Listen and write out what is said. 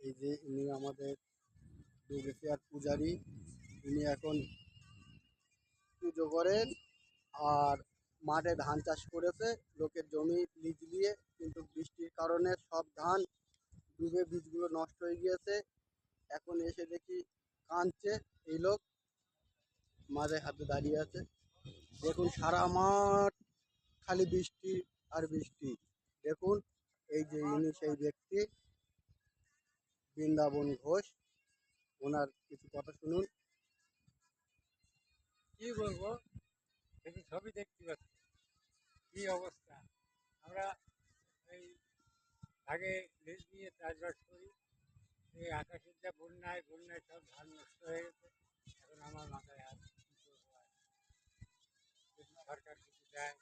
এই যে ইনি আমাদের দুর্গেশিয়ার পূজারী। ইনি এখন পুজো করেন আর মাঠে ধান চাষ করেছে লোকের জমি লিজ দিয়ে, কিন্তু বৃষ্টির কারণে সব ধান ডুবে বীজগুলো নষ্ট হয়ে গিয়েছে। এখন এসে দেখি কাঁদছে এই লোক, মাঝে হাতে দাঁড়িয়ে আছে। দেখুন সারা মাঠ খালি বৃষ্টি আর বৃষ্টি। দেখুন এই যে ইনি সেই ব্যক্তি, বৃন্দাবন ঘোষ। ওনার কিছু কথা শুনুন। কি বলবো, দেখি ছবি দেখতে পাচ্ছি কি অবস্থা। আমরা এই আগে লিজ নিয়ে চাষবাস করি, এই আকাশের যা বন্যায় বন্যায় সব ধান নষ্ট হয়ে গেছে। এখন আমার মাথায় আর কি করবো, আর যদি সরকার কিছু দেয়